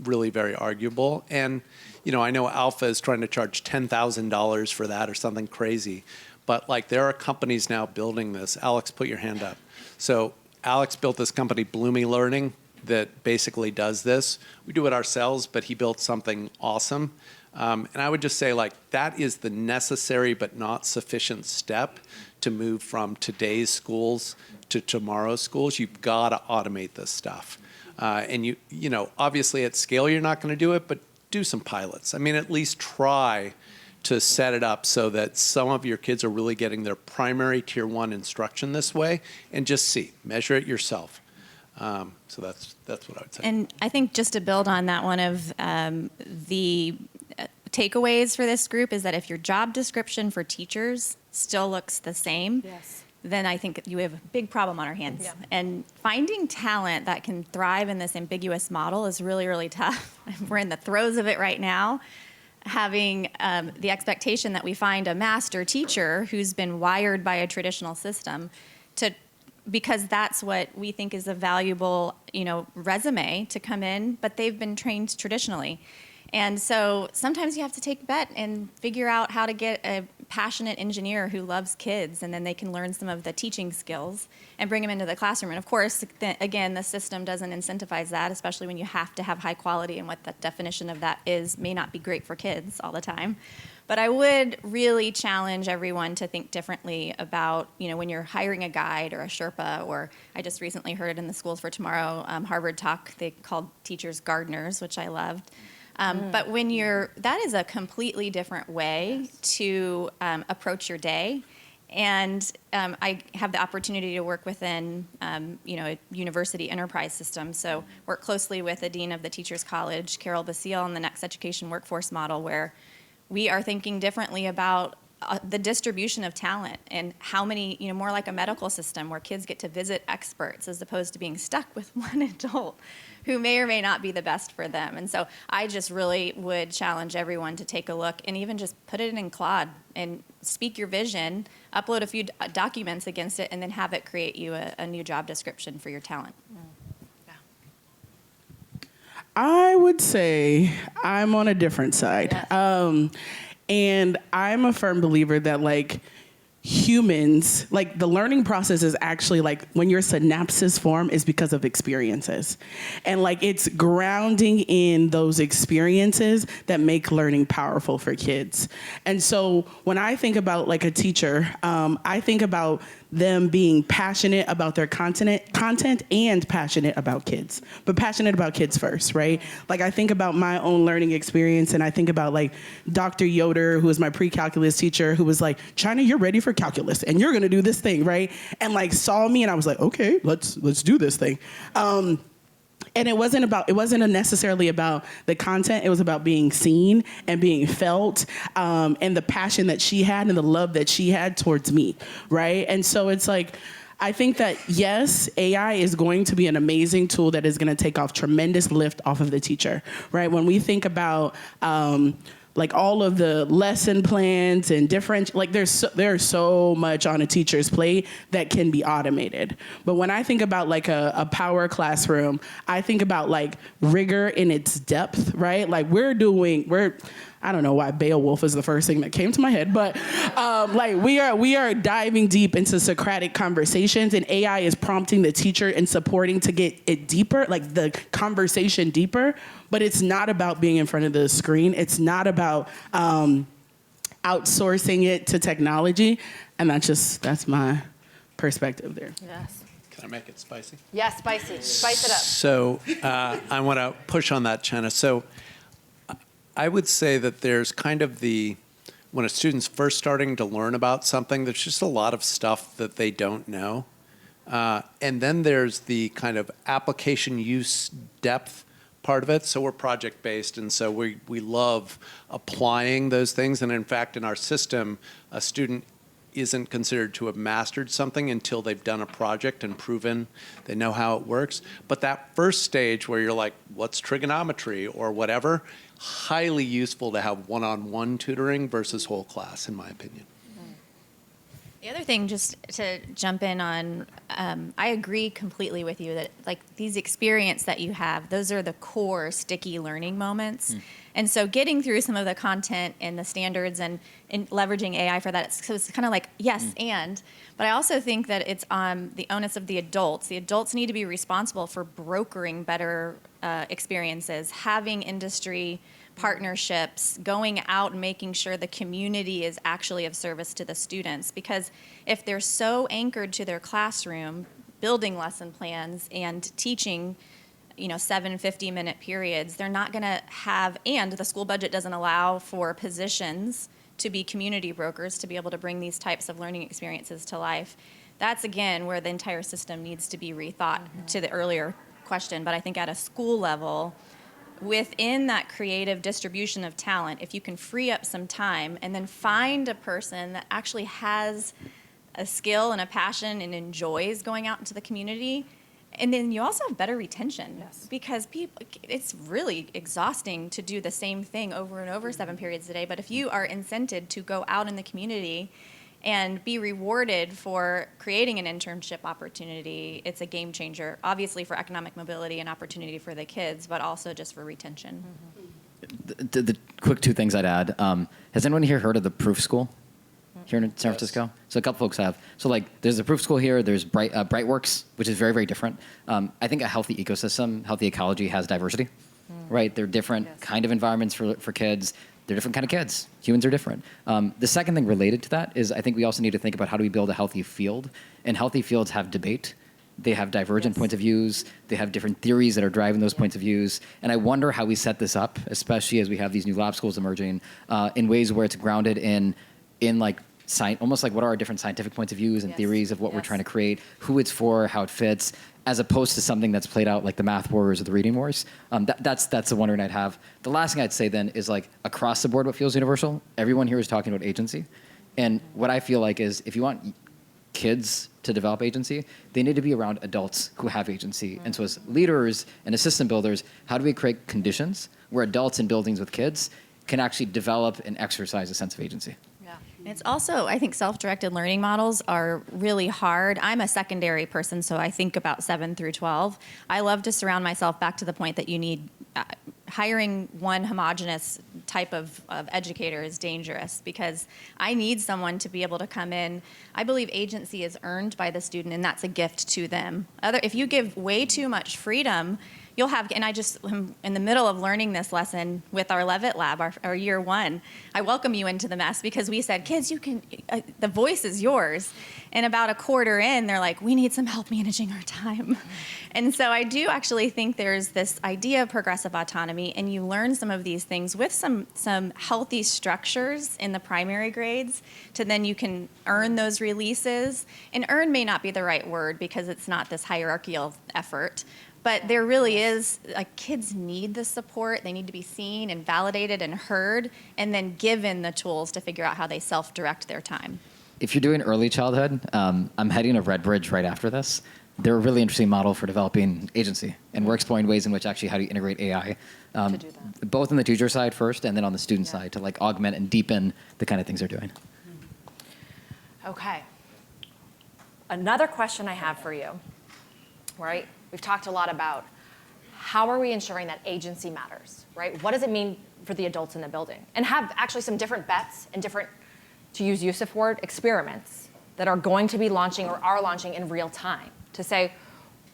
really very arguable. And I know Alpha is trying to charge $10,000 for that or something crazy, but like there are companies now building this. Alex, put your hand up. So Alex built this company, Bloomy Learning, that basically does this. We do it ourselves, but he built something awesome. And I would just say like that is the necessary but not sufficient step to move from today's schools to tomorrow's schools. You've got to automate this stuff. And obviously at scale you're not going to do it, but do some pilots. I mean, at least try to set it up so that some of your kids are really getting their primary tier 1 instruction this way, and just measure it yourself. So that's what I would say. And I think just to build on that, one of the takeaways for this group is that if your job description for teachers still looks the same, Yes. then I think you have a big problem on our hands. Yeah. And finding talent that can thrive in this ambiguous model is really, really tough. We're in the throes of it right now. Having the expectation that we find a master teacher who's been wired by a traditional system because that's what we think is a valuable, resume to come in, but they've been trained traditionally. And so sometimes you have to take a bet and figure out how to get a passionate engineer who loves kids, and then they can learn some of the teaching skills and bring them into the classroom. And of course, again, the system doesn't incentivize that, especially when you have to have high quality, and what the definition of that is may not be great for kids all the time. But I would really challenge everyone to think differently about, when you're hiring a guide or a Sherpa, or I just recently heard in the Schools for Tomorrow Harvard talk, they called teachers gardeners, which I loved. But that is a completely different way to approach your day. And I have the opportunity to work within, a university enterprise system. So work closely with the dean of the Teachers College, Carol Basile, on the next education workforce model, where we are thinking differently about the distribution of talent and how many, more like a medical system where kids get to visit experts as opposed to being stuck with one adult who may or may not be the best for them. And so I just really would challenge everyone to take a look and even just put it in Claude and speak your vision, upload a few documents against it, and then have it create you a new job description for your talent. I would say I'm on a different side. Yes. And I'm a firm believer that humans, the learning process is actually when your synapses form is because of experiences. And it's grounding in those experiences that make learning powerful for kids. And so when I think about a teacher, I think about them being passionate about their content and passionate about kids, but passionate about kids first, right? I think about my own learning experience, and I think about Dr. Yoder, who was my pre-calculus teacher, who was China, you're ready for calculus, and you're gonna do this thing, right? And saw me, and I was okay, let's do this thing. And it wasn't necessarily about the content. It was about being seen and being felt, and the passion that she had and the love that she had towards me, right? And so it's I think that, yes, AI is going to be an amazing tool that is going to take off tremendous lift off of the teacher, right? When we think about all of the lesson plans and different, there's so much on a teacher's plate that can be automated. But when I think about a power classroom, I think about rigor in its depth, right? I don't know why Beowulf is the first thing that came to my head, but we are diving deep into Socratic conversations, and AI is prompting the teacher and supporting to get it deeper, the conversation deeper. But it's not about being in front of the screen. It's not about outsourcing it to technology, and that's my perspective there. Yes. Can I make it spicy? Yes, spicy. Spice it up. So I want to push on that, China. So I would say that there's kind of when a student's first starting to learn about something, there's just a lot of stuff that they don't know. And then there's the kind of application use depth part of it. So we're project-based, and so we love applying those things. And in fact, in our system, a student isn't considered to have mastered something until they've done a project and proven they know how it works. But that first stage where you're what's trigonometry or whatever, highly useful to have one-on-one tutoring versus whole class, in my opinion. The other thing, just to jump in on, I agree completely with you that these experience that you have, those are the core sticky learning moments. And so getting through some of the content and the standards and leveraging AI for that, so it's kind of yes, but I also think that it's on the onus of the adults. The adults need to be responsible for brokering better experiences, having industry partnerships, going out and making sure the community is actually of service to the students. Because if they're so anchored to their classroom, building lesson plans and teaching 7 50-minute periods, they're not going to have, and the school budget doesn't allow for positions to be community brokers to be able to bring these types of learning experiences to life. That's, again, where the entire system needs to be rethought, to the earlier question. But I think at a school level, within that creative distribution of talent, if you can free up some time and then find a person that actually has a skill and a passion and enjoys going out into the community, and then you also have better retention. Yes. Because it's really exhausting to do the same thing over and over 7 periods a day. But if you are incented to go out in the community and be rewarded for creating an internship opportunity, it's a game changer, obviously for economic mobility and opportunity for the kids, but also just for retention. The quick 2 things I'd add. Has anyone here heard of the Proof School here in San Francisco? So a couple folks have. So there's the Proof School here. There's Brightworks, which is very, very different. I think a healthy ecosystem, healthy ecology has diversity, right? They're different kind of environments for kids. They're different kind of kids. Humans are different. The second thing related to that is I think we also need to think about how do we build a healthy field. And healthy fields have debate. They have divergent points of views. They have different theories that are driving those points of views. And I wonder how we set this up, especially as we have these new lab schools emerging, in ways where it's grounded in almost like what are our different scientific points of views and Yes. theories of what we're Yes. trying to create, who it's for, how it fits, as opposed to something that's played out like the math wars or the reading wars. That's the wondering I'd have. The last thing I'd say then is like across the board, what feels universal. Everyone here is talking about agency, and what I feel like is if you want kids to develop agency, they need to be around adults who have agency. And so as leaders and assistant builders, how do we create conditions where adults in buildings with kids can actually develop and exercise a sense of agency? It's also, I think, self-directed learning models are really hard. I'm a secondary person, so I think about 7 through 12. I love to surround myself back to the point that you need hiring one homogenous type of educator is dangerous because I need someone to be able to come in. I believe agency is earned by the student, and that's a gift to them. If you give way too much freedom, you'll have, and I just am in the middle of learning this lesson with our Levitt Lab, our year one. I welcome you into the mess because we said, kids, you can, the voice is yours. And about a quarter in, they're like, we need some help managing our time. And so I do actually think there's this idea of progressive autonomy, and you learn some of these things with some healthy structures in the primary grades to then you can earn those releases. And earn may not be the right word because it's not this hierarchical effort. But there really is, like, kids need the support. They need to be seen and validated and heard, and then given the tools to figure out how they self-direct their time. If you're doing early childhood, I'm heading to Redbridge right after this. They're a really interesting model for developing agency, and we're exploring ways in which actually how do you integrate AI, To do that. both on the teacher side first, and then on the student side to like augment and deepen the kind of things they're doing. Okay. Another question I have for you, right? We've talked a lot about how are we ensuring that agency matters, right? What does it mean for the adults in the building? And have actually some different bets and different, to use Yusuf's word, experiments that are going to be launching or are launching in real time to say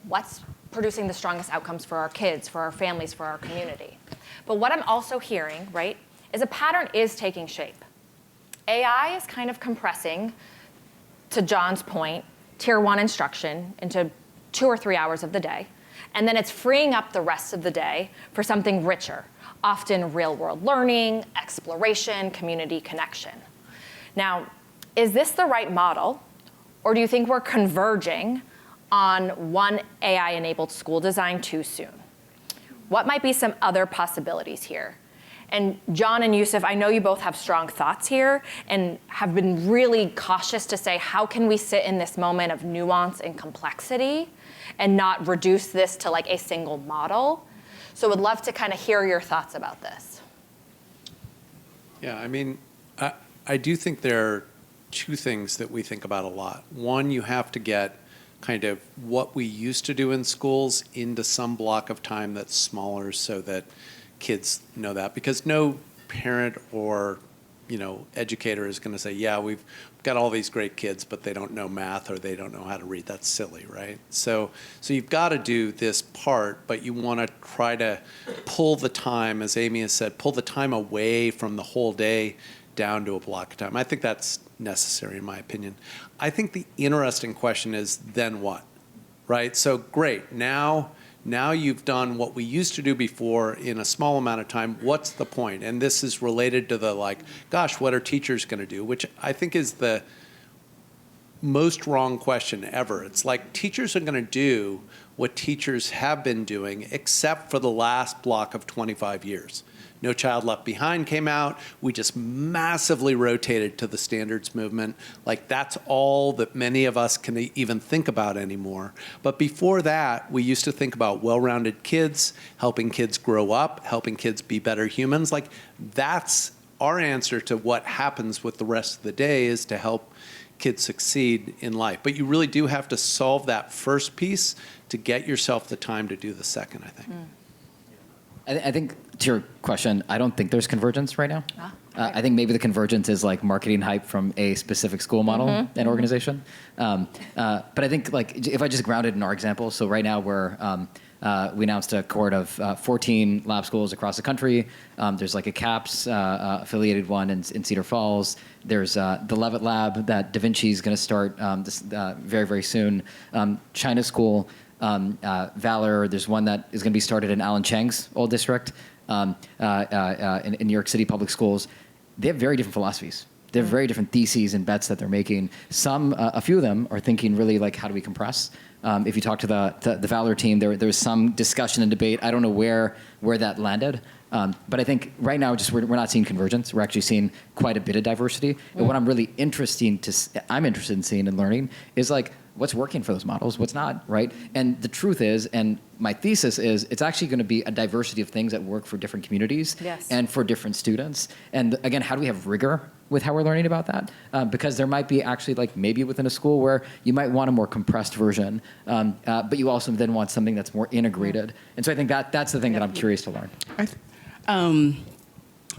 what's producing the strongest outcomes for our kids, for our families, for our community. But what I'm also hearing, right, is a pattern is taking shape. AI is kind of compressing, to John's point, tier 1 instruction into 2 or 3 hours of the day, and then it's freeing up the rest of the day for something richer, often real-world learning, exploration, community connection. Now, is this the right model, or do you think we're converging on one AI-enabled school design too soon? What might be some other possibilities here? And John and Yusuf, I know you both have strong thoughts here and have been really cautious to say, how can we sit in this moment of nuance and complexity and not reduce this to like a single model? So would love to kind of hear your thoughts about this. Yeah, I mean, I do think there are two things that we think about a lot. One, you have to get kind of what we used to do in schools into some block of time that's smaller so that kids know that, because no parent or educator is going to say, yeah, we've got all these great kids, but they don't know math or they don't know how to read. That's silly, right? So you've got to do this part, but you want to try to pull the time, as Amy has said, pull the time away from the whole day down to a block of time. I think that's necessary in my opinion. I think the interesting question is then what, right? So great, now you've done what we used to do before in a small amount of time. What's the point? And this is related to the gosh, what are teachers going to do? Which I think is the most wrong question ever. It's like teachers are going to do what teachers have been doing except for the last block of 25 years. No Child Left Behind came out. We just massively rotated to the standards movement. That's all that many of us can even think about anymore. But before that, we used to think about well-rounded kids, helping kids grow up, helping kids be better humans. That's our answer to what happens with the rest of the day, is to help kids succeed in life. But you really do have to solve that first piece to get yourself the time to do the second, I think. I think to your question, I don't think there's convergence right now. I think maybe the convergence is marketing hype from a specific school model and organization. But I think if I just grounded in our example, so right now we announced a cohort of 14 lab schools across the country. There's a CAPS affiliated one in Cedar Falls. There's the Levitt Lab that Da Vinci is going to start very, very soon. China School. Valor, there's one that is going to be started in Alan Chang's old district in New York City public schools. They have very different philosophies. They have very different theses and bets that they're making. Some, a few of them are thinking really like, how do we compress? If you talk to the Valor team, there was some discussion and debate. I don't know where that landed. But I think right now, we're not seeing convergence. We're actually seeing quite a bit of diversity. And what I'm interested in seeing and learning is like, what's working for those models, what's not, right? And the truth is, and my thesis is, it's actually going to be a diversity of things that work for different communities and for different students. And again, how do we have rigor with how we're learning about that? Because there might be actually like maybe within a school where you might want a more compressed version, but you also then want something that's more integrated. And so I think that's the thing that I'm curious to learn.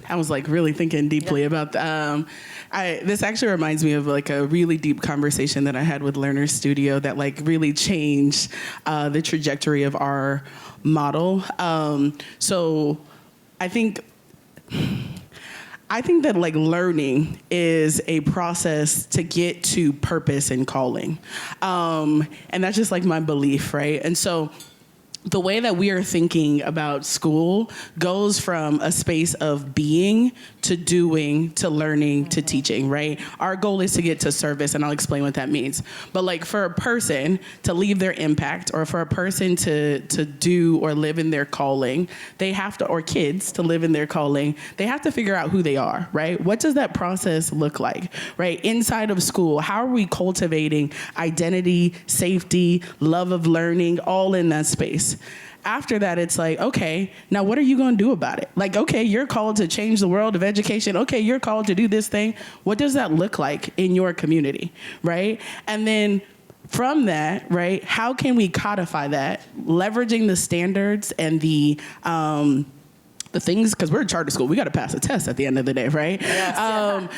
I was like really thinking deeply about this actually reminds me of like a really deep conversation that I had with Learner Studio that like really changed the trajectory of our model. So I think that like learning is a process to get to purpose and calling. And that's just like my belief, right? And so the way that we are thinking about school goes from a space of being to doing to learning to teaching, right? Our goal is to get to service, and I'll explain what that means. But like for a person to leave their impact, or for a person to do or live in their calling, they have to, or kids to live in their calling, they have to figure out who they are, right? What does that process look like, right? Inside of school, how are we cultivating identity, safety, love of learning, all in that space? After that, it's like, okay, now what are you going to do about it? Like, okay, you're called to change the world of education. Okay, you're called to do this thing. What does that look like in your community, right? And then from that, right, how can we codify that, leveraging the standards and the things, because we're a charter school, we got to pass a test at the end of the day, right? Yes.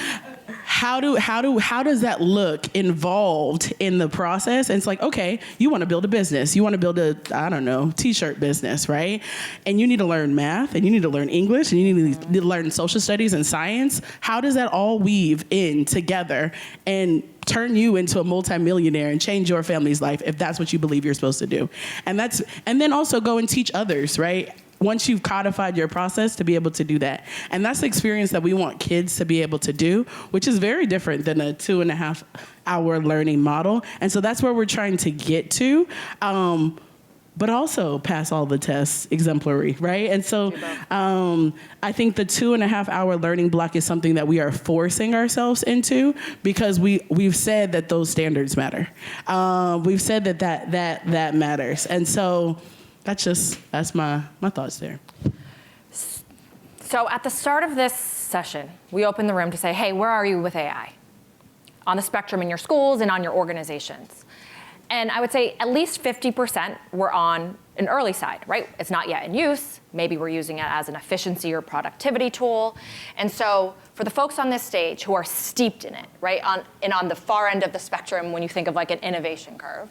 How does that look involved in the process? And it's like, okay, you want to build a business. You want to build a, I don't know, t-shirt business, right? And you need to learn math, and you need to learn English, and you need to learn social studies and science. How does that all weave in together and turn you into a multimillionaire and change your family's life if that's what you believe you're supposed to do? And then also go and teach others, right? Once you've codified your process, to be able to do that. And that's the experience that we want kids to be able to do, which is very different than a 2.5-hour learning model. And so that's where we're trying to get to, but also pass all the tests exemplary, right? And so I think the 2.5-hour learning block is something that we are forcing ourselves into, because we've said that those standards matter. We've said that matters. And so that's my thoughts there. So at the start of this session, we opened the room to say, hey, where are you with AI? On the spectrum in your schools and on your organizations. And I would say at least 50% were on an early side, right? It's not yet in use. Maybe we're using it as an efficiency or productivity tool. And so for the folks on this stage who are steeped in it, right, on the far end of the spectrum when you think of like an innovation curve,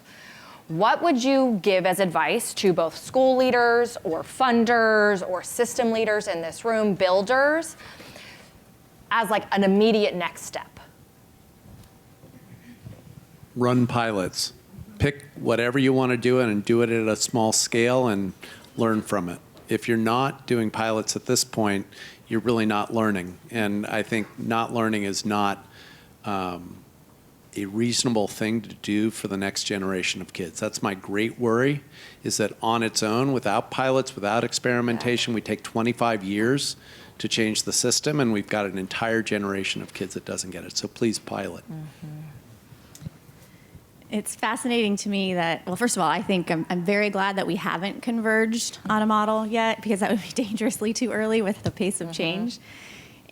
what would you give as advice to both school leaders or funders or system leaders in this room, builders, as like an immediate next step? Run pilots. Pick whatever you want to do and do it at a small scale and learn from it. If you're not doing pilots at this point, you're really not learning. And I think not learning is not a reasonable thing to do for the next generation of kids. That's my great worry, is that on its own, without pilots, without experimentation, we take 25 years to change the system, and we've got an entire generation of kids that doesn't get it. So please pilot. Mm-hmm. It's fascinating to me that, well, first of all, I think I'm very glad that we haven't converged on a model yet, because that would be dangerously too early with the pace of change.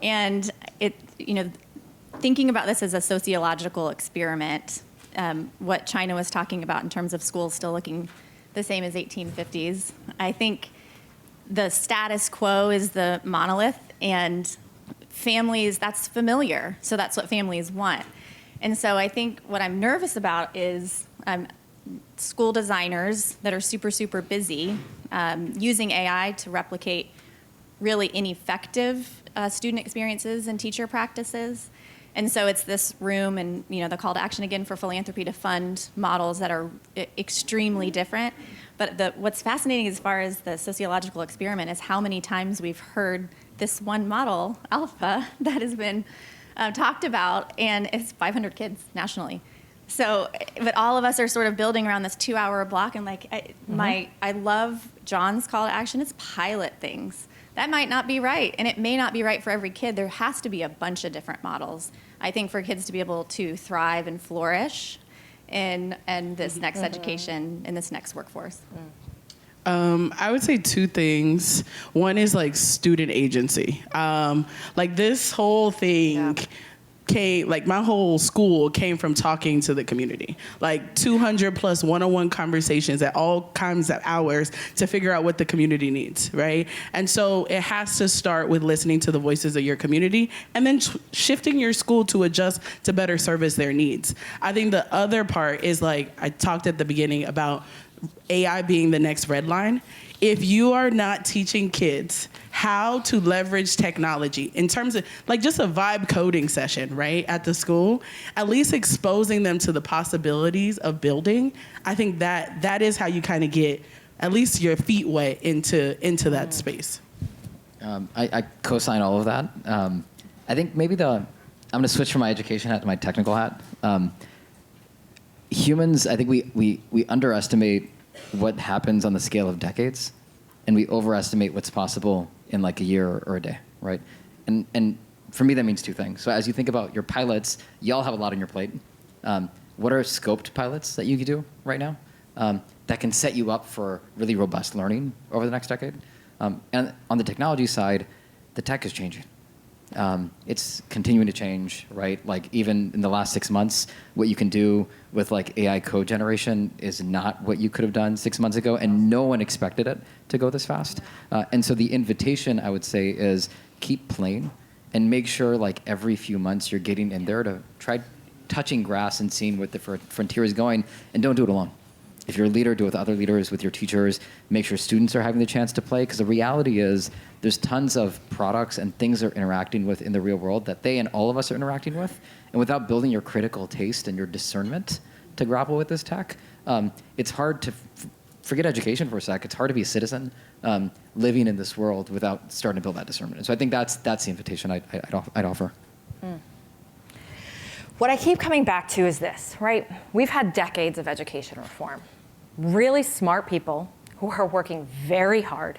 And thinking about this as a sociological experiment, what China was talking about in terms of schools still looking the same as 1850s, I think the status quo is the monolith, and families, that's familiar, so that's what families want. And so I think what I'm nervous about is school designers that are super, super busy using AI to replicate really ineffective student experiences and teacher practices. And so it's this room and the call to action again for philanthropy to fund models that are extremely different. But what's fascinating as far as the sociological experiment is how many times we've heard this one model, alpha, that has been talked about, and it's 500 kids nationally. So, but all of us are sort of building around this 2-hour block, and I love John's call to action. It's pilot things. That might not be right, and it may not be right for every kid. There has to be a bunch of different models, I think, for kids to be able to thrive and flourish in this next education, in this next workforce. I would say two things. One is like student agency. Like this whole thing came, like my whole school came from talking to the community. Like 200 plus one-on-one conversations at all kinds of hours to figure out what the community needs, right? And so it has to start with listening to the voices of your community and then shifting your school to adjust to better service their needs. I think the other part is, like I talked at the beginning about AI being the next red line. If you are not teaching kids how to leverage technology in terms of like just a vibe coding session, right, at the school, at least exposing them to the possibilities of building, I think that is how you kind of get at least your feet wet into that space. I co-sign all of that. I think maybe I'm going to switch from my education hat to my technical hat. Humans, I think we underestimate what happens on the scale of decades, and we overestimate what's possible in like a year or a day, right? And for me, that means two things. So as you think about your pilots, y'all have a lot on your plate. What are scoped pilots that you can do right now that can set you up for really robust learning over the next decade? And on the technology side, the tech is changing. It's continuing to change, right? Like even in the last 6 months, what you can do with like AI code generation is not what you could have done 6 months ago, and no one expected it to go this fast. And so the invitation, I would say, is keep playing and make sure like every few months you're getting in there to try touching grass and seeing what the frontier is going, and don't do it alone. If you're a leader, do it with other leaders, with your teachers. Make sure students are having the chance to play, because the reality is there's tons of products and things they're interacting with in the real world that they and all of us are interacting with. And without building your critical taste and your discernment to grapple with this tech, it's hard to forget education for a sec. It's hard to be a citizen living in this world without starting to build that discernment. And so I think that's the invitation I'd offer. What I keep coming back to is this, right? We've had decades of education reform. Really smart people who are working very hard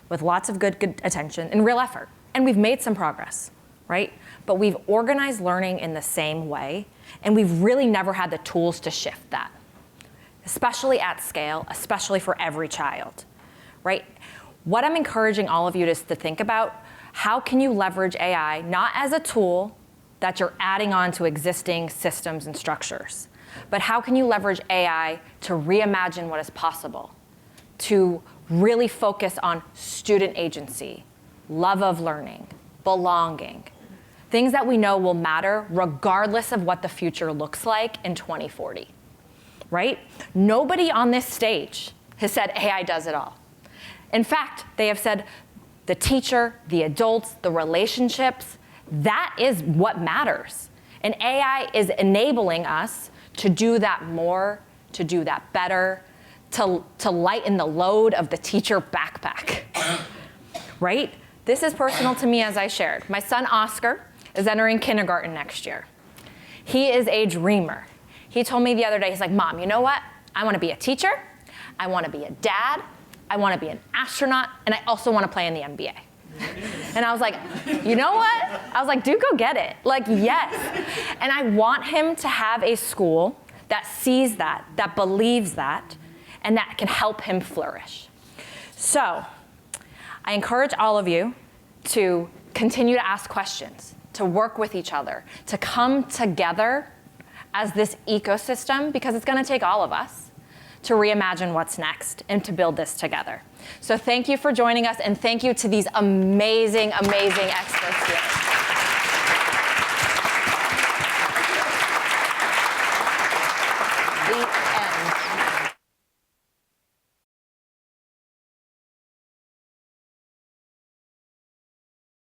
with lots of good attention and real effort. And we've made some progress, right? But we've organized learning in the same way, and we've really never had the tools to shift that, especially at scale, especially for every child, right? What I'm encouraging all of you is to think about, how can you leverage AI not as a tool that you're adding on to existing systems and structures, but how can you leverage AI to reimagine what is possible, to really focus on student agency, love of learning, belonging, things that we know will matter regardless of what the future looks like in 2040, right? Nobody on this stage has said AI does it all. In fact, they have said the teacher, the adults, the relationships, that is what matters. And AI is enabling us to do that more, to do that better, to lighten the load of the teacher backpack, right? This is personal to me, as I shared. My son, Oscar, is entering kindergarten next year. He is a dreamer. He told me the other day, he's like, Mom, you know what? I want to be a teacher. I want to be a dad. I want to be an astronaut. And I also want to play in the NBA. And I was like, you know what? I was like, dude, go get it. Like, yes. And I want him to have a school that sees that believes that, and that can help him flourish. So I encourage all of you to continue to ask questions, to work with each other, to come together as this ecosystem, because it's going to take all of us to reimagine what's next and to build this together. So thank you for joining us, and thank you to these amazing, amazing experts here. The